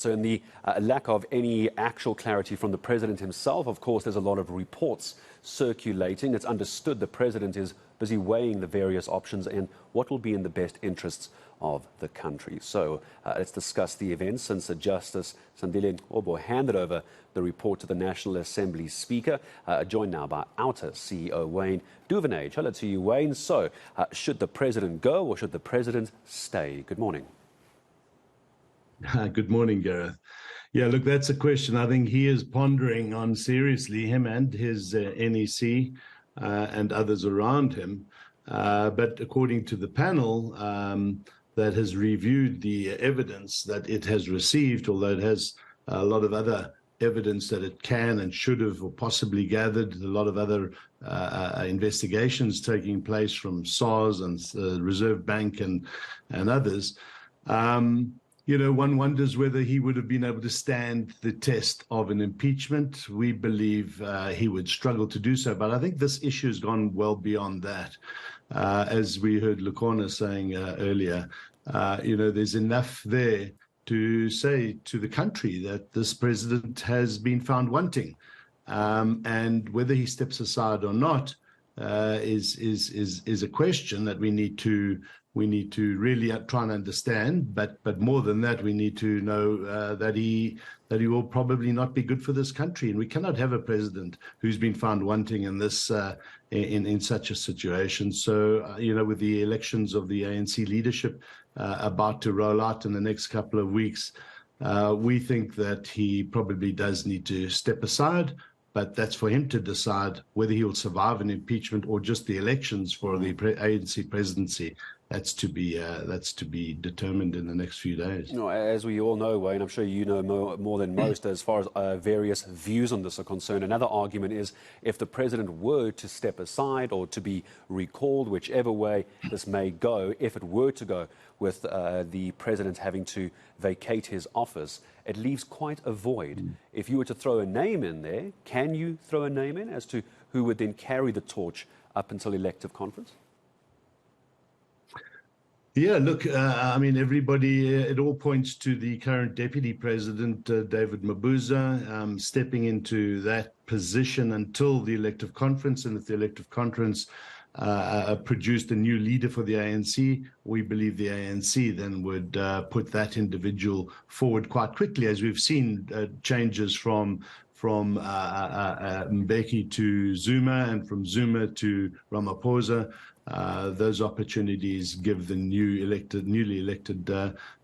So in the lack of any actual clarity from the president himself, of course, there's a lot of reports circulating. It's understood the president is busy weighing the various options and what will be in the best interests of the country. So let's discuss the events since Justice Sandile Obo handed over the report to the National Assembly Speaker, joined now by Outa CEO Wayne Duvenage. Hello to you, Wayne. So should the president go or should the president stay? Good morning. Good morning, Gareth. Yeah, look, that's a question I think he is pondering on seriously, him and his NEC and others around him. But according to the panel that has reviewed the evidence that it has received, although it has a lot of other evidence that it can and should have or possibly gathered, a lot of other investigations taking place from SARS and Reserve Bank and others. You know, one wonders whether he would have been able to stand the test of an impeachment. We believe he would struggle to do so, but I think this issue has gone well beyond that. As we heard Lukona saying earlier, you know, there's enough there to say to the country that this president has been found wanting. And whether he steps aside or not is a question that we need to really try and understand, but more than that, we need to know that he will probably not be good for this country, and we cannot have a president who's been found wanting in this in such a situation. So you know, with the elections of the ANC leadership about to roll out in the next couple of weeks, we think that he probably does need to step aside. But that's for him to decide whether he will survive an impeachment or just the elections for the ANC presidency. That's to be determined in the next few days. You know, as we all know, Wayne, I'm sure you know more than most as far as various views on this are concerned. Another argument is if the president were to step aside or to be recalled, whichever way this may go, if it were to go with the president having to vacate his office, it leaves quite a void. If you were to throw a name in there, can you throw a name in as to who would then carry the torch up until elective conference? Yeah, look, I mean, everybody, it all points to the current deputy president, David Mabuza, stepping into that position until the elective conference. And if the elective conference produced a new leader for the ANC, we believe the ANC then would put that individual forward quite quickly, as we've seen changes from Mbeki to Zuma and from Zuma to Ramaphosa. Those opportunities give the newly elected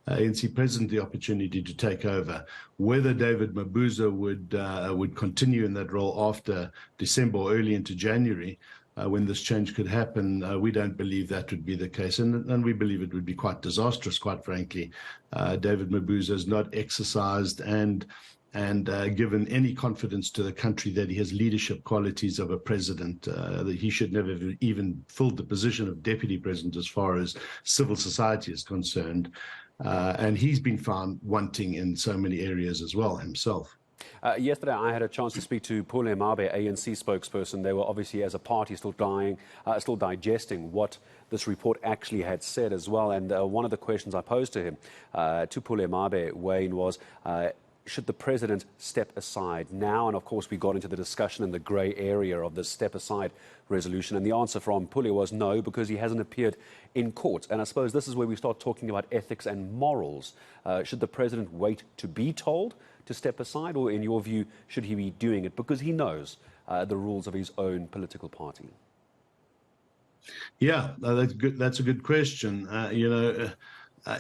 ANC president the opportunity to take over. Whether David Mabuza would continue in that role after December or early into January, when this change could happen, we don't believe that would be the case, and we believe it would be quite disastrous, quite frankly. David Mabuza has not exercised and given any confidence to the country that he has leadership qualities of a president, that he should never have even filled the position of deputy president as far as civil society is concerned. And he's been found wanting in so many areas as well himself. Yesterday, I had a chance to speak to Pule Mabe, ANC spokesperson. They were obviously, as a party, still digesting what this report actually had said as well. And one of the questions I posed to him, to Pule Mabe, Wayne, was should the president step aside now? And of course, we got into the discussion in the grey area of the step aside resolution. And the answer from Pule was no, because he hasn't appeared in court. And I suppose this is where we start talking about ethics and morals. Should the president wait to be told to step aside, or in your view, should he be doing it because he knows the rules of his own political party? Yeah, that's good. That's a good question. You know,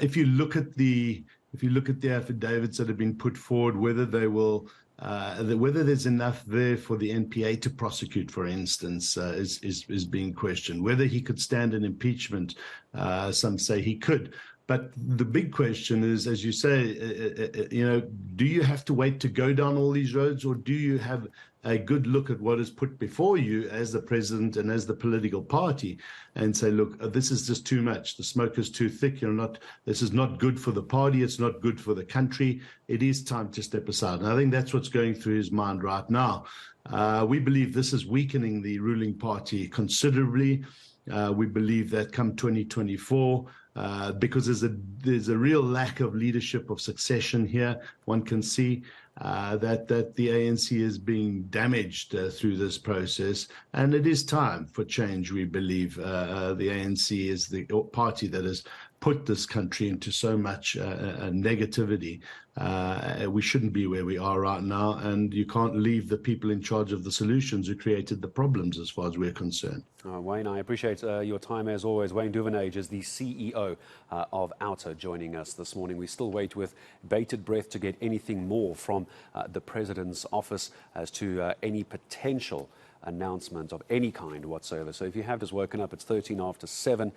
if you look at the affidavits that have been put forward, whether they will, whether there's enough there for the NPA to prosecute, for instance, is being questioned. Whether he could stand an impeachment, some say he could. But the big question is, as you say, you know, do you have to wait to go down all these roads, or do you have a good look at what is put before you as the president and as the political party and say, look, this is just too much. The smoke is too thick. This is not good for the party. It's not good for the country. It is time to step aside. And I think that's what's going through his mind right now. We believe this is weakening the ruling party considerably. We believe that come 2024, because there's a real lack of leadership, of succession here. one can see that the ANC is being damaged through this process, and it is time for change. We believe the ANC is the party that has put this country into so much negativity. We shouldn't be where we are right now, and you can't leave the people in charge of the solutions who created the problems, as far as we're concerned. Wayne, I appreciate your time as always. Wayne Duvenage is the CEO of Outa, joining us this morning. We still wait with bated breath to get anything more from the President's office as to any potential announcement of any kind whatsoever. So if you have just woken up, it's 13 after 7.